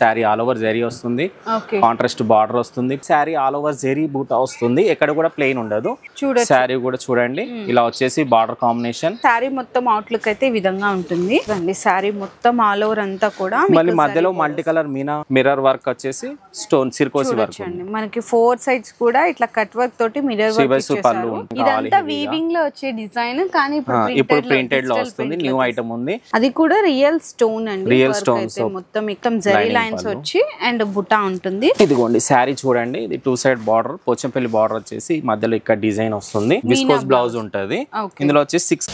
Sari all over zari వస్తుంది, contrast border వస్తుంది, sari all over zari బూటా వస్తుంది, ఎక్కడ కూడా ప్లెయిన్ ఉండదు. శారీ కూడా చూడండి ఇలా వచ్చేసి బార్డర్ కాంబినేషన్. శారీ మొత్తం అవుట్లుక్ అయితే ఈ విధంగా ఉంటుంది. శారీ మొత్తం ఆల్ ఓవర్ అంతా కూడా మళ్ళీ మధ్యలో multi colour Meena mirror work వచ్చేసి స్టోన్ సిర్కోసి వర్క్ మనకి 4 సైడ్స్ కూడా ఇట్లా కట్ వర్క్ తోటి మిర్రర్ వర్క్ ఇచ్చేసారు. ఇదంతా వీవింగ్ లో వచ్చే డిజైన్, కానీ ఇప్పుడు ప్రింటెడ్ లో వస్తుంది. న్యూ ఐటమ్ ఉంది, అది కూడా రియల్ స్టోన్ అండి. రియల్ స్టోన్స్ మొత్తం జరీ లైన్స్ వచ్చి అండ్ బుటా ఉంటుంది. ఇదిగోండి శారీ చూడండి, ఇది 2 సైడ్ బార్డర్, పోచంపల్లి బార్డర్ వచ్చేసి మధ్యలో ఇక్కడ డిజైన్ వస్తుంది. విస్కోస్ బ్లౌజ్ ఉంటది. ఇందులో వచ్చేసి 6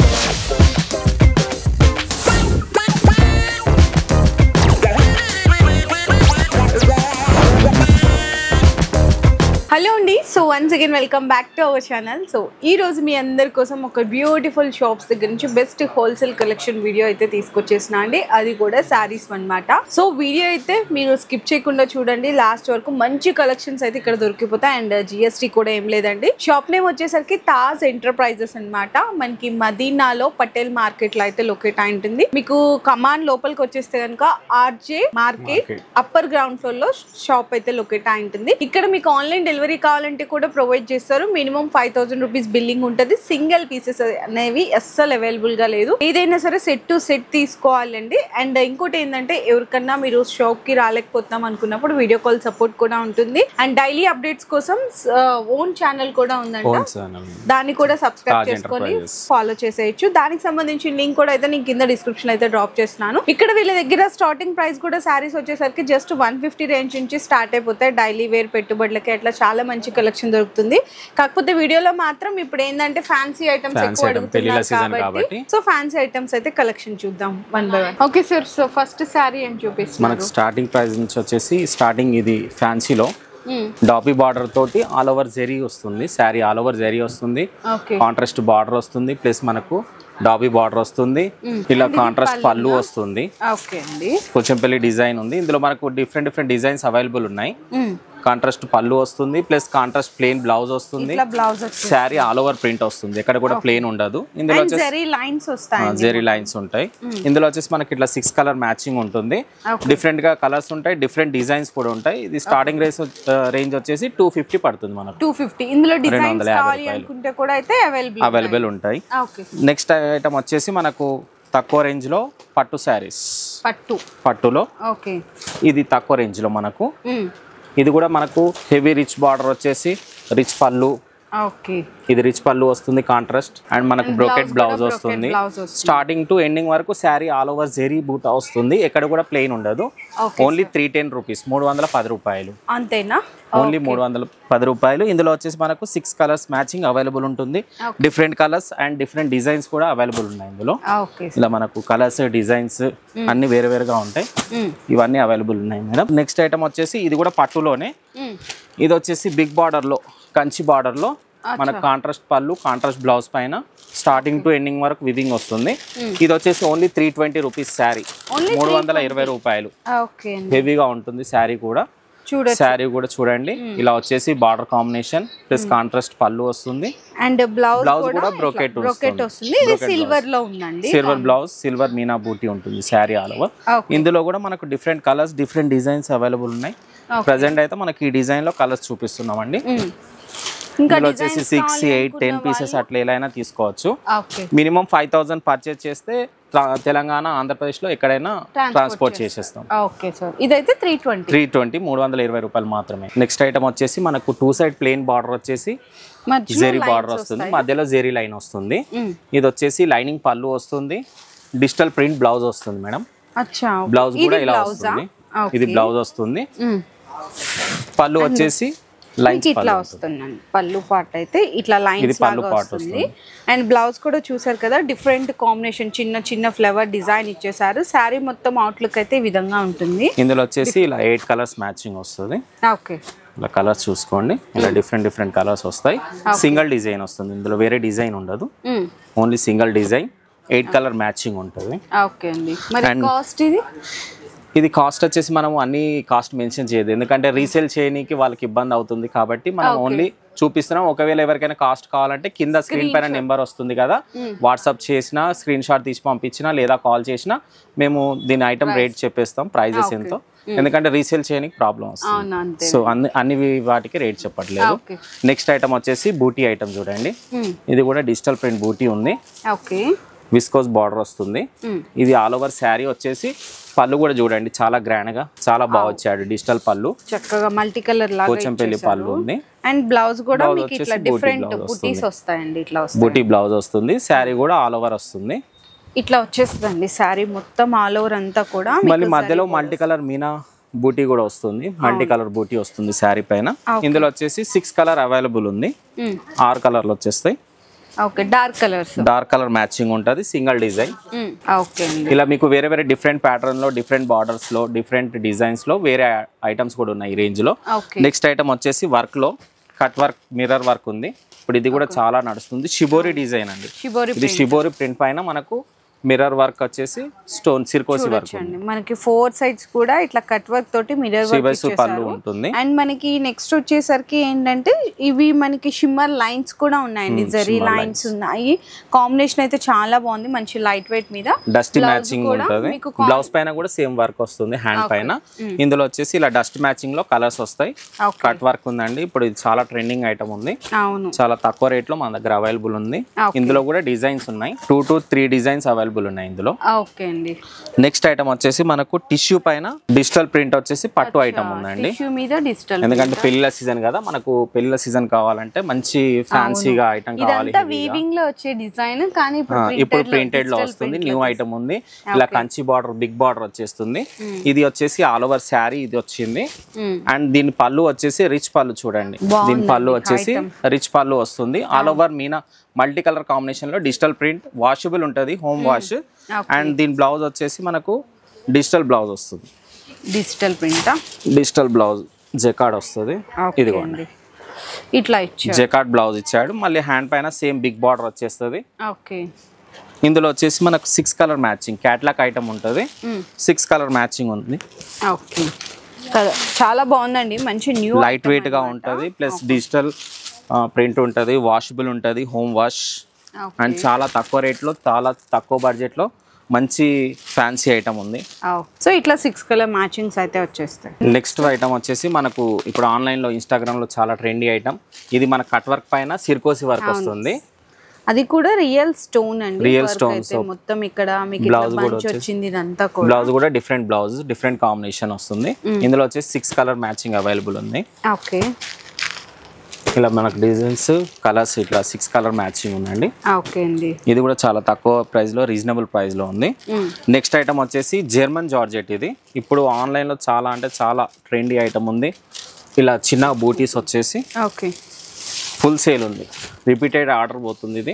హలో అండి. So once again welcome back to our channel. So ఈ రోజు మీ అందరి కోసం ఒక బ్యూటిఫుల్ షాప్స్ దగ్గర నుంచి బెస్ట్ హోల్సేల్ కలెక్షన్ వీడియో అయితే తీసుకొచ్చేసిన అండి, అది కూడా శారీస్ అన్నమాట. సో వీడియో అయితే మీరు స్కిప్ చేయకుండా చూడండి లాస్ట్ వరకు. మంచి కలెక్షన్స్ అయితే ఇక్కడ దొరికిపోతాయి అండ్ జిఎస్టీ కూడా ఏం లేదండి. షాప్ నేమ్ వచ్చేసరికి తాజ్ ఎంటర్ప్రైజెస్ అన్నమాట. మనకి మదీనాలో పటేల్ మార్కెట్ లో అయితే లొకేట్ అయి ఉంటుంది. మీకు కమాన్ లోపలికి వచ్చేస్తే కనుక RJ market upper ground floor లో షాప్ అయితే లొకేట్ అయి ఉంటుంది. ఇక్కడ మీకు ఆన్లైన్ డెలివరీ కావాలంటే కూడా ప్రొవైడ్ చేస్తారు. మినిమం 5000 రూపీస్ బిల్లింగ్ ఉంటుంది. సింగిల్ పీసెస్ అనేవి అస్సలు అవైలబుల్ గా లేదు. ఏదైనా సరే సెట్ టు సెట్ తీసుకోవాలండి. అండ్ ఇంకోటి ఏంటంటే ఎవరికన్నా మీరు షాప్ కి రాలేకపోతాం అనుకున్నప్పుడు వీడియో కాల్ సపోర్ట్ కూడా ఉంటుంది. అండ్ డైలీ అప్డేట్స్ కోసం ఓన్ ఛానల్ కూడా ఉందంట, దాన్ని కూడా సబ్స్క్రైబ్ చేసుకొని ఫాలో చేసేయచ్చు. దానికి సంబంధించిన లింక్ కూడా అయితే నేను కింద డిస్క్రిప్షన్ అయితే డ్రాప్ చేస్తున్నాను. ఇక్కడ వీళ్ళ దగ్గర స్టార్టింగ్ ప్రైస్ కూడా శారీస్ వచ్చేసరికి జస్ట్ 150 రేంజ్ నుంచి స్టార్ట్ అయిపోతాయి. డైలీ వేర్ పెట్టుబడులకి అట్లా చాలా మంచి కలెక్షన్ దొరుకుతుంది. కాకపోతే వీడియోలో మాత్రం ఇప్పుడు ఏంటంటే ఫ్యాన్సీ ఐటమ్స్ ఎక్కువ అడుగుతున్నారు కాబట్టి సో ఫ్యాన్సీ ఐటమ్స్ అయితే కలెక్షన్ చూద్దాం one by one. Okay sir, so first sari ఏం చూపిస్తారు? మనకు స్టార్టింగ్ ప్రైస్ నుంచి వచ్చేసి స్టార్టింగ్ ఇది ఫ్యాన్సీలో డాపీ బార్డర్ తోటి ఆల్ ఓవర్ జరీ వస్తుంది. శారీ ఆల్ ఓవర్ జరీ వస్తుంది, కాంట్రాస్ట్ బార్డర్ వస్తుంది, ప్లస్ మనకు డాబీ బార్డర్ వస్తుంది, ఇలా కాంట్రాస్ట్ పళ్ళు వస్తుంది. పోచంపల్లి డిజైన్ ఉంది. ఇందులో మనకు డిఫరెంట్ డిజైన్స్ అవైలబుల్ ఉన్నాయి. కాంట్రాస్ట్ పళ్ళు వస్తుంది, ప్లస్ కాంట్రాస్ట్ ప్లెయిన్ బ్లౌజ్ వస్తుంది. శారీ ఆల్ ఓవర్ ప్రింట్ వస్తుంది, ఎక్కడ కూడా ప్లెయిన్ ఉండదు. ఇందులో జెరీ లైన్స్ ఉంటాయి. ఇందులో వచ్చేసి మనకి ఇట్లా 6 కలర్ మ్యాచింగ్ ఉంటుంది. డిఫరెంట్ గా కలర్స్ ఉంటాయి, డిఫరెంట్ డిజైన్స్ కూడా ఉంటాయి. ఇది స్టార్టింగ్ రేంజ్ వచ్చేసి 250 పడుతుంది మనకు. 250. ఇందులో డిజైన్స్ కావాలి అనుకుంటే కూడా అయితే అవైలబుల్ ఉంటాయి. నెక్స్ట్ ఐటమ్ వచ్చేసి మనకు తక్కువ రేంజ్ లో పట్టు శారీస్. పట్టులో ఇది తక్కువ రేంజ్ లో మనకు. ఇది కూడా మనకు హెవీ రిచ్ బార్డర్ వచ్చేసి రిచ్ పళ్ళు. ఇది రిచ్ పళ్ళు వస్తుంది కాంట్రాస్ట్, అండ్ మనకు బ్రోకెట్ బ్లౌజ్ వస్తుంది. స్టార్టింగ్ టు ఎండింగ్ వరకు శారీ ఆల్ ఓవర్ జెరీ బూటా వస్తుంది, ఎక్కడ కూడా ప్లెయిన్ ఉండదు. ఓన్లీ 310 రూపీస్, 310 రూపాయలు అంతేనా? ఓన్లీ 310 రూపాయలు. ఇందులో వచ్చేసి మనకు 6 కలర్స్ మ్యాచింగ్ అవైలబుల్ ఉంటుంది. Different colours and different designs కూడా అవైలబుల్ ఉన్నాయి ఇందులో. ఇలా మనకు కలర్స్ డిజైన్స్ అన్ని వేరుగా ఉంటాయి. ఇవన్నీ అవైలబుల్ ఉన్నాయి మేడం. నెక్స్ట్ ఐటమ్ వచ్చేసి ఇది కూడా పట్టులోనే. ఇది వచ్చేసి బిగ్ బార్డర్ లో, కంచి బార్డర్ లో మనకు కాంట్రాస్ట్ పళ్ళు, కాంట్రాస్ట్ బ్లౌజ్ పైన స్టార్టింగ్ టు ఎండింగ్ వరకు వివింగ్ వస్తుంది. ఇది వచ్చేసి ఓన్లీ 320 రూపీస్ శారీ, 320 రూపాయలు. హెవీగా ఉంటుంది శారీ కూడా. శారీ కూడా చూడండి ఇలా వచ్చేసి బార్డర్ కాంబినేషన్ ప్లస్ కాంట్రాస్ట్ పళ్ళు వస్తుంది, అండ్ బ్లౌజ్ కూడా బ్రోకెట్ వస్తుంది. సిల్వర్ బ్లౌజ్, సిల్వర్ మీనా బూటీ ఉంటుంది శారీ ఆల్ ఓవర్. ఇందులో కూడా మనకు different colours, different designs available ఉన్నాయి. ప్రెసెంట్ అయితే మనకి ఈ డిజైన్ లో కలర్స్ చూపిస్తున్నామండి. ఇందులో వచ్చేసి 6, 8, 10 పీసెస్ అట్లా ఎలా అయినా తీసుకోవచ్చు. మినిమం 5000 పర్చేస్ చేస్తే తెలంగాణ, ఆంధ్రప్రదేశ్ లో ఎక్కడైనా ట్రాన్స్పోర్ట్ చేసేస్తాం. ఇదైతే 320, 320 రూపాయలు మాత్రమే. నెక్స్ట్ ఐటమ్ వచ్చేసి మనకు 2 సైడ్ ప్లెయిన్ బార్డర్ వచ్చేసి జెరీ బార్డర్ వస్తుంది, మధ్యలో జెరీ లైన్ వస్తుంది. ఇది వచ్చేసి లైనింగ్ పళ్ళు వస్తుంది, డిజిటల్ ప్రింట్ బ్లౌజ్ వస్తుంది మేడం. బ్లౌజ్ కూడా ఇలా వస్తుంది, ఇది బ్లౌజ్ వస్తుంది. పళ్ళు వచ్చేసి ఇట్లా వస్తుందండి. పళ్ళు పార్ట్ అయితే ఇట్లా లైన్స్ లాగా వస్తుంది. అండ్ బ్లౌజ్ కూడా చూసారు కదా, డిఫరెంట్ కాంబినేషన్, చిన్న ఫ్లవర్ డిజైన్ ఇచ్చేసారు. శారీ మొత్తం అవుట్లుక్ అయితే ఈ విధంగా ఉంటుంది. ఇందులో వచ్చేసి ఇలా 8 కలర్స్ మ్యాచింగ్ వస్తుంది. ఇలా కలర్స్ చూసుకోండి, ఇలా డిఫరెంట్ కలర్స్ వస్తాయి. సింగిల్ డిజైన్ వస్తుంది, ఇందులో వేరే డిజైన్ ఉండదు, only single design. 8 colour matching ఉంటుంది. ఇది కాస్ట్ వచ్చేసి మనం అన్ని కాస్ట్ మెన్షన్ చేయదు, ఎందుకంటే రీసేల్ చేయడానికి వాళ్ళకి ఇబ్బంది అవుతుంది కాబట్టి మనం ఓన్లీ చూపిస్తున్నాం. ఒకవేళ ఎవరికైనా కాస్ట్ కావాలంటే కింద స్క్రీన్ పైన నెంబర్ వస్తుంది కదా, వాట్సాప్ చేసినా, స్క్రీన్ షాట్ తీసి పంపించినా, లేదా కాల్ చేసినా మేము దీని ఐటమ్ రేట్ చెప్పేస్తాం, ప్రైజెస్ ఎంతో. ఎందుకంటే రీసేల్ చేయడానికి ప్రాబ్లం వస్తుంది. సో అన్ని వాటికి రేట్ చెప్పట్లేదు. నెక్స్ట్ ఐటమ్ వచ్చేసి బూటీ ఐటమ్ చూడండి. ఇది కూడా డిజిటల్ ప్రింట్ బూటీ ఉంది. విస్కోస్ బార్డర్ వస్తుంది. ఇది ఆల్ ఓవర్ శారీ వచ్చేసి పళ్ళు కూడా చూడండి చాలా గ్రాండ్ గా చాలా బాగా వచ్చాడు. డిజిటల్ పళ్ళు చక్కగా మల్టీ కలర్ లాగా పోచంపల్లి పళ్ళు ఉంది. అండ్ బ్లౌజ్ కూడా మీకు ఇట్లా డిఫరెంట్ బూటీస్ వస్తాయండి. ఇట్లా వస్తాయి, బూటీ బ్లౌజ్ వస్తుంది. శారీ కూడా ఆల్ ఓవర్ వస్తుంది. ఇట్లా వచ్చేస్తుందండి శారీ మొత్తం ఆల్ ఓవర్ అంతా కూడా. మళ్ళీ మధ్యలో మల్టీ కలర్ మీనా బూటీ కూడా వస్తుంది. మల్టీ కలర్ బూటీ వస్తుంది శారీ పైన. ఇందులో వచ్చేసి 6 కలర్ అవైలబుల్ ఉంది. 6 కలర్లు వచ్చేస్తాయి. Okay, dark colours, dark colour matching ఉంటుంది. Single design. ఓకే, ఇలా మీకు వేరే వేరే డిఫరెంట్ ప్యాటర్న్ లో, డిఫరెంట్ బార్డర్స్ లో, డిఫరెంట్ డిజైన్స్ లో వేరే ఐటమ్స్ కూడా ఉన్నాయి ఈ రేంజ్ లో. నెక్స్ట్ ఐటమ్ వచ్చేసి వర్క్ లో కట్ వర్క్, మిర్రర్ వర్క్ ఉంది. ఇప్పుడు ఇది కూడా చాలా నడుస్తుంది. షిబోరి డిజైన్ అండి. ఇది షిబోరి ప్రింట్ పైన మనకు మిర్రర్ వర్క్ వచ్చేసి స్టోన్ సిర్కోసి వర్క్ మనకి 4 సైడ్స్ కూడా ఇట్లా కట్ వర్క్ తోటి మిర్రర్ వర్క్ పళ్ళు ఉంటుంది. అండ్ మనకి నెక్స్ట్ వచ్చేసరికి ఏంటంటే ఇవి మనకి షిమ్మర్ లైన్స్ కూడా ఉన్నాయండి. జరీ లైన్స్ ఉన్నాయి. కాంబినేషన్ అయితే చాలా బాగుంది. మంచి లైట్ వెయిట్ మీద డస్ట్ మ్యాచింగ్ ఉంటుంది. బ్లౌజ్ పైన కూడా సేమ్ వర్క్ వస్తుంది హ్యాండ్ పైన. ఇందులో వచ్చేసి ఇలా డస్ట్ మ్యాచింగ్ లో కలర్స్ వస్తాయి. కట్ వర్క్ ఉందండి. ఇప్పుడు ఇది చాలా ట్రెండింగ్ ఐటమ్ ఉంది. చాలా తక్కువ రేట్ లో మన దగ్గర అవైలబుల్ ఉంది. ఇందులో కూడా డిజైన్స్ ఉన్నాయి. 2 to 3 డిజైన్స్ అవైలబుల్ ఉన్నాయి ఇందులో. ఓకే అండి. నెక్స్ట్ ఐటమ్ వచ్చేసి మనకు టిష్యూ పైన డిజిటల్ ప్రింట్ వచ్చేసి పట్టు ఐటమ్ ఉందండి. టిష్యూ మీద డిజిటల్, ఎందుకంటే పెళ్లిల సీజన్ కదా, మనకు పెళ్లిల సీజన్ కావాలంటే మంచి ఫ్యాన్సీగా ఐటమ్ కావాలి. ఇదంతా వీవింగ్ లో వచ్చే డిజైన్, కానీ ఇప్పుడు ప్రింటెడ్ లో వస్తుంది. న్యూ ఐటమ్ ఉంది. ఇలా కంచి బార్డర్, బిగ్ బార్డర్ వచ్చేస్తుంది. ఇది వచ్చేసి ఆల్ ఓవర్ శారీ ఇది వచ్చింది. అండ్ దీని పళ్ళు వచ్చేసి రిచ్ పళ్ళు చూడండి. దీని పళ్ళు వచ్చేసి రిచ్ పళ్ళు వస్తుంది. All over Meena multi colour combination లో డిజిటల్ ప్రింట్, వాషబుల్ ఉంటుంది, హోమ్ వాష్. అండ్ దీని బ్లౌజ్ వచ్చేసి మనకు డిజిటల్ బ్లౌజ్ వస్తుంది. Digital print, digital blouse jacquard వస్తుంది. ఇదిగోండి ఇట్లా ఇచ్చాడు, జెకార్డ్ బ్లౌజ్ ఇచ్చాడు. మళ్ళీ హ్యాండ్ పైన సేమ్ బిగ్ బార్డర్ వచ్చేస్తుంది. ఓకే. ఇందులో వచ్చేసి మనకు 6 కలర్ మ్యాచింగ్ క్యాట్లాగ్ ఐటమ్ ఉంటుంది. 6 కలర్ మ్యాచింగ్ ఉంది. ఓకే, చాలా బాగుందండి. మంచి న్యూ లైట్ వెయిట్ గా ఉంటుంది. ప్లస్ డిజిటల్ ప్రింట్ ఉంటుంది, వాషబుల్ ఉంటుంది, హోమ్ వాష్. అండ్ చాలా తక్కువ రేట్లో, చాలా తక్కువ బడ్జెట్ లో మంచి ఫ్యాన్సీ ఐటమ్ ఉంది. సో ఇట్లా 6 కలర్ మ్యాచింగ్స్ అయితే వచ్చేస్తాయి. నెక్స్ట్ ఐటమ్ వచ్చేసి మనకు ఇప్పుడు ఆన్లైన్ లో ఇన్స్టాగ్రామ్ లో చాలా ట్రెండీ ఐటమ్. ఇది మన కట్ వర్క్ పైన సిర్కోసి వర్క్ వస్తుంది. అది కూడా రియల్ స్టోన్ అండి. రియల్ స్టోన్స్ మొత్తం ఇక్కడ మీకు బ్లౌజ్ కూడా వచ్చింది. ఇదంతా కూడా బ్లౌజ్ కూడా డిఫరెంట్ బ్లౌజ్, డిఫరెంట్ కాంబినేషన్ వస్తుంది. ఇందులో వచ్చేసి 6 కలర్ మ్యాచింగ్ అవైలబుల్ ఉంది. ఓకే, ఇలా మనకు డిజైన్స్, కలర్స్ ఇట్లా 6 కలర్ మ్యాచింగ్ ఉందండి. ఓకే అండి. ఇది కూడా చాలా తక్కువ ప్రైస్ లో, రీజనబుల్ ప్రైస్ లో ఉంది. నెక్స్ట్ ఐటమ్ వచ్చేసి జర్మన్ జార్జెట్. ఇది ఇప్పుడు ఆన్లైన్ లో చాలా అంటే చాలా ట్రెండీ ఐటమ్ ఉంది. ఇలా చిన్న బూటీస్ వచ్చేసి ఓకే ఫుల్ సేల్ ఉంది. రిపీటెడ్ ఆర్డర్ పోతుంది ఇది.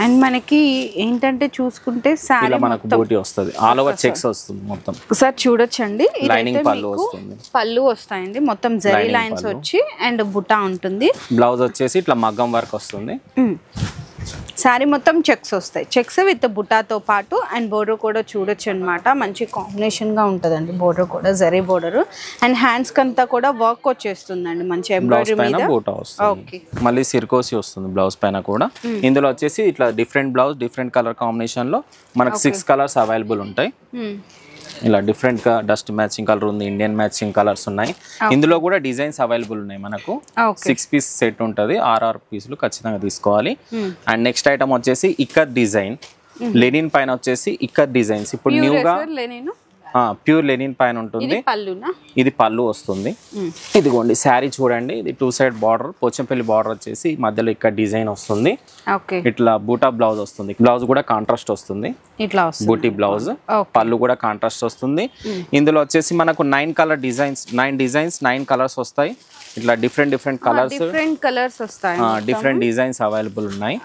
అండ్ మనకి ఏంటంటే చూసుకుంటే సారీ మనకు బూటీ వస్తుంది. ఆల్ ఓవర్ చెక్స్ వస్తుంది మొత్తం. ఒకసారి చూడొచ్చండి. లైనింగ్ పళ్ళు వస్తుంది. పళ్ళు వస్తాయండి మొత్తం జరీ లైన్స్ వచ్చి, అండ్ బుటా ఉంటుంది. బ్లౌజ్ వచ్చేసి ఇట్లా మగ్గం వర్క్ వస్తుంది. శారీ మొత్తం చెక్స్ వస్తాయి. చెక్స్ విత్ బుటాతో పాటు. అండ్ బోర్డర్ కూడా చూడొచ్చు అనమాట. మంచి కాంబినేషన్ గా ఉంటుందండి. బోర్డర్ కూడా జరీ బోర్డర్. అండ్ హ్యాండ్స్ కంతా కూడా వర్క్ వచ్చేస్తుందండి. మంచి ఎంబ్రాయిడరీ మీద. ఓకే, మళ్ళీ సిర్కోసి వస్తుంది బ్లౌజ్ పైన కూడా. ఇందులో వచ్చేసి ఇట్లా different blouse, different colour combination లో మనకు 6 కలర్స్ అవైలబుల్ ఉంటాయి. ఇలా డిఫరెంట్ గా డస్ట్ మ్యాచింగ్ కలర్ ఉంది, ఇండియన్ మ్యాచింగ్ కలర్స్ ఉన్నాయి. ఇందులో కూడా డిజైన్స్ అవైలబుల్ ఉన్నాయి. మనకు 6 పీస్ సెట్ ఉంటుంది. 6 పీసులు ఖచ్చితంగా తీసుకోవాలి. అండ్ నెక్స్ట్ ఐటమ్ వచ్చేసి ఇక్కత్ డిజైన్. లెనిన్ పైన వచ్చేసి ఇక్కత్ డిజైన్స్ ఇప్పుడు న్యూగా ప్యూర్ లెనిన్ పైన ఉంటుంది. ఇది పళ్ళు వస్తుంది. ఇదిగోండి శారీ చూడండి. ఇది 2 సైడ్ బార్డర్, పోచంపల్లి బార్డర్ వచ్చేసి మధ్యలో ఇక్కడ డిజైన్ వస్తుంది. ఇట్లా బూటా బ్లౌజ్ వస్తుంది. బ్లౌజ్ కూడా కాంట్రాస్ట్ వస్తుంది. బూటీ బ్లౌజ్, పళ్ళు కూడా కాంట్రాస్ట్ వస్తుంది. ఇందులో వచ్చేసి మనకు 9 కలర్ డిజైన్స్, 9 డిజైన్స్, 9 కలర్స్ వస్తాయి. ఇట్లా డిఫరెంట్ కలర్స్ వస్తాయి. డిఫరెంట్ డిజైన్స్ అవైలబుల్ ఉన్నాయి.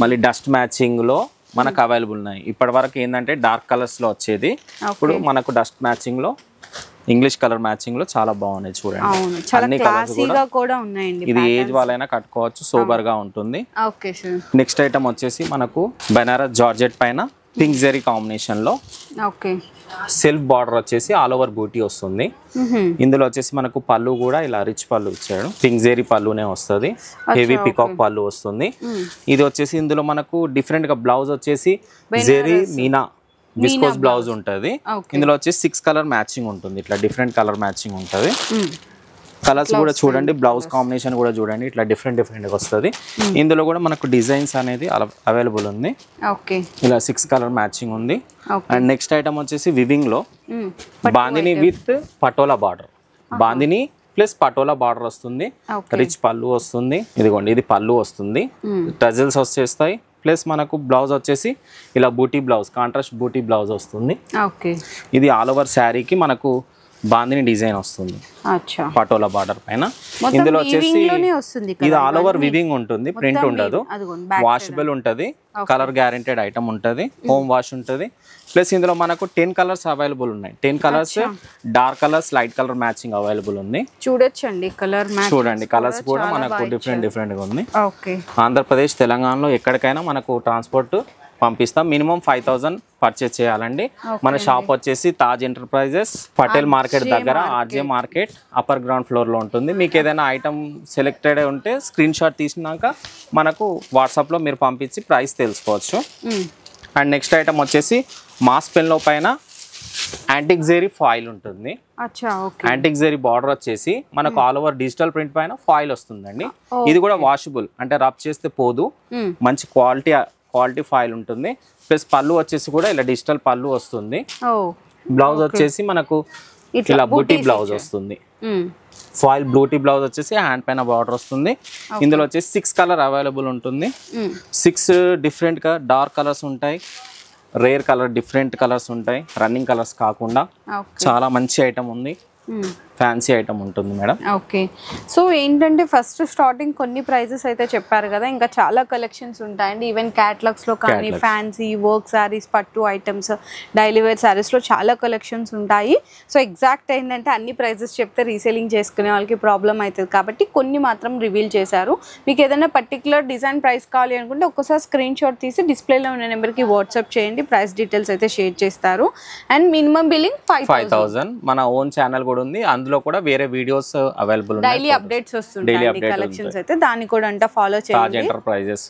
మళ్ళీ డస్ట్ మ్యాచింగ్ లో మనకు అవైలబుల్ ఉన్నాయి. ఇప్పటి వరకు ఏంటంటే డార్క్ కలర్స్ లో వచ్చేది. ఇప్పుడు మనకు డస్ట్ మ్యాచింగ్ లో, ఇంగ్లీష్ కలర్ మ్యాచింగ్ లో చాలా బాగున్నాయి చూడండి. అన్ని కలర్స్ కూడా ఉన్నాయండి. ఇది ఏజ్ వాళ్ళైనా కట్టుకోవచ్చు, సూపర్ గా ఉంటుంది. నెక్స్ట్ ఐటమ్ వచ్చేసి మనకు బెనారస్ జార్జెట్ పైన పింక్ జెరీ కాంబినేషన్ లో సెల్ఫ్ బార్డర్ వచ్చేసి ఆల్ ఓవర్ బూటీ వస్తుంది. ఇందులో వచ్చేసి మనకు పళ్ళు కూడా ఇలా రిచ్ పళ్ళు ఇచ్చాడు. పింక్ జెరీ పళ్ళునే వస్తుంది. హెవీ పికాక్ పళ్ళు వస్తుంది. ఇది వచ్చేసి ఇందులో మనకు డిఫరెంట్ గా బ్లౌజ్ వచ్చేసి జెరీ మీనా విస్కోస్ బ్లౌజ్ ఉంటది. ఇందులో వచ్చేసి 6 కలర్ మ్యాచింగ్ ఉంటుంది, ఇట్లా డిఫరెంట్ కలర్ మ్యాచింగ్ ఉంటది. కలర్స్ కూడా చూడండి, బ్లౌజ్ కాంబినేషన్ కూడా చూడండి, ఇట్లా డిఫరెంట్ గా వస్తుంది. ఇందులో కూడా మనకు డిజైన్స్ అనేది అవైలబుల్ ఉంది. ఇలా 6 కలర్ మ్యాచింగ్ ఉంది. అండ్ నెక్స్ట్ ఐటమ్ వచ్చేసి వివింగ్ లో bandhani with patola border, bandhani plus patola border వస్తుంది. రిచ్ పళ్ళు వస్తుంది, ఇదిగోండి ఇది పళ్ళు వస్తుంది, టజల్స్ వచ్చేస్తాయి. ప్లస్ మనకు బ్లౌజ్ వచ్చేసి ఇలా బూటీ బ్లౌజ్, కాంట్రాస్ట్ బూటీ బ్లౌజ్ వస్తుంది. ఇది ఆల్ ఓవర్ శారీకి మనకు బాందిని డిజైన్ వస్తుంది పటోలా బార్డర్ పైన. ఇందులో వచ్చేసి ఇది ఆల్ ఓవర్ వివింగ్ ఉంటుంది, ప్రింట్ ఉండదు, వాషబుల్ ఉంటది, కలర్ గ్యారెంటెడ్ ఐటమ్ ఉంటది, హోమ్ వాష్ ఉంటది. ప్లస్ ఇందులో మనకు 10 కలర్స్ అవైలబుల్ ఉన్నాయి. 10 colours, dark colours, light colour matching available ఉంది. చూడొచ్చండి కలర్ మ్యాచింగ్, చూడండి కలర్స్ కూడా మనకు డిఫరెంట్ గా ఉంది. ఆంధ్రప్రదేశ్ తెలంగాణలో ఎక్కడికైనా మనకు ట్రాన్స్పోర్ట్ పంపిస్తాం. మినిమం 5000 పర్చేస్ చేయాలండి. మన షాప్ వచ్చేసి తాజ్ ఎంటర్ప్రైజెస్ పటేల్ మార్కెట్ దగ్గర RJ market upper ground floor లో ఉంటుంది. మీకు ఏదైనా ఐటమ్ సెలెక్టెడ్ ఉంటే స్క్రీన్ షాట్ తీసినాక మనకు వాట్సాప్ లో మీరు పంపించి ప్రైస్ తెలుసుకోవచ్చు. అండ్ నెక్స్ట్ ఐటమ్ వచ్చేసి మాస్ పెన్ లో పైన యాంటిక్ జెరీ ఫాయిల్ ఉంటుంది. యాంటిక్ జెరీ బార్డర్ వచ్చేసి మనకు ఆల్ ఓవర్ డిజిటల్ ప్రింట్ పైన ఫాయిల్ వస్తుందండి. ఇది కూడా వాషబుల్, అంటే రబ్ చేస్తే పోదు, మంచి క్వాలిటీ ఫాయిల్ ఉంటుంది. ప్లస్ పళ్ళు వచ్చేసి కూడా ఇలా డిజిటల్ పళ్ళు వస్తుంది. బ్లౌజ్ వచ్చేసి మనకు ఇలా బూటీ బ్లౌజ్ వస్తుంది. ఫాయిల్ బూటీ బ్లౌజ్ వచ్చేసి హ్యాండ్ పైన బార్డర్ వస్తుంది. ఇందులో వచ్చేసి 6 కలర్ అవైలబుల్ ఉంటుంది. 6 డిఫరెంట్ గా డార్క్ కలర్స్ ఉంటాయి, రేర్ కలర్ డిఫరెంట్ కలర్స్ ఉంటాయి, రన్నింగ్ కలర్స్ కాకుండా చాలా మంచి ఐటమ్ ఉంది, ఫ్యాన్సీ ఐటమ్ ఉంటుంది మేడం. ఓకే, సో ఏంటంటే ఫస్ట్ స్టార్టింగ్ కొన్ని ప్రైజెస్ అయితే చెప్పారు కదా, ఇంకా చాలా కలెక్షన్స్ ఉంటాయండి. ఈవెన్ క్యాటలాగ్స్ లో కానీ ఫ్యాన్సీ వర్క్ శారీస్, పట్టు ఐటమ్స్, డైలీ వేర్ శారీస్ లో చాలా కలెక్షన్స్ ఉంటాయి. సో ఎగ్జాక్ట్ ఏంటంటే అన్ని ప్రైజెస్ చెప్తే రీసేలింగ్ చేసుకునే వాళ్ళకి ప్రాబ్లం అవుతుంది కాబట్టి కొన్ని మాత్రం రివీల్ చేశారు. మీకు ఏదైనా పర్టికులర్ డిజైన్ ప్రైస్ కావాలి అనుకుంటే ఒక్కసారి స్క్రీన్ షాట్ తీసి డిస్ప్లేలో ఉన్న నెంబర్కి వాట్సాప్ చేయండి, ప్రైస్ డీటెయిల్స్ అయితే షేర్ చేస్తారు. And minimum billing 5000. మన ఓన్ ఛానల్ కూడా ఉంది, అందులో కూడా వేరే వీడియోస్ అవైలబుల్ ఉన్నాయి, డైలీ అప్డేట్స్ వస్తుంటాయి కలెక్షన్స్ అయితే, దాన్ని కూడా అంటే ఫాలో చేయండి. తాజ్ ఎంటర్ప్రైజెస్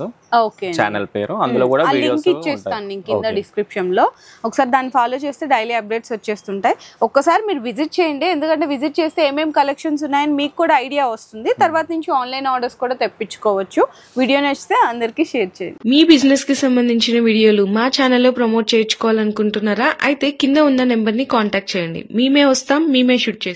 ఓకే ఛానల్ పేరు, అందులో కూడా వీడియోస్ ఇచ్చేస్తాను నేను కింద డిస్క్రిప్షన్ లో. ఒకసారి దాన్ని ఫాలో చేస్తే డైలీ అప్డేట్స్ వచ్చేస్తుంటాయి. ఒక్కసారి మీరు విజిట్ చేయండి, ఎందుకంటే విజిట్ చేస్తే ఏమేమి కలెక్షన్స్ ఉన్నాయని మీకు కూడా ఐడియా వస్తుంది. తర్వాత నుంచి ఆన్లైన్ ఆర్డర్స్ కూడా తెప్పించుకోవచ్చు. వీడియో నచ్చితే అందరికీ షేర్ చేయండి. మీ బిజినెస్ కి సంబంధించిన వీడియోలు మా ఛానల్లో ప్రమోట్ చేయించుకోవాలనుకుంటున్నారా? అయితే కింద ఉన్న నెంబర్ ని కాంటాక్ట్ చేయండి, మేమే వస్తాం, మేమే షూట్ చేస్తాం.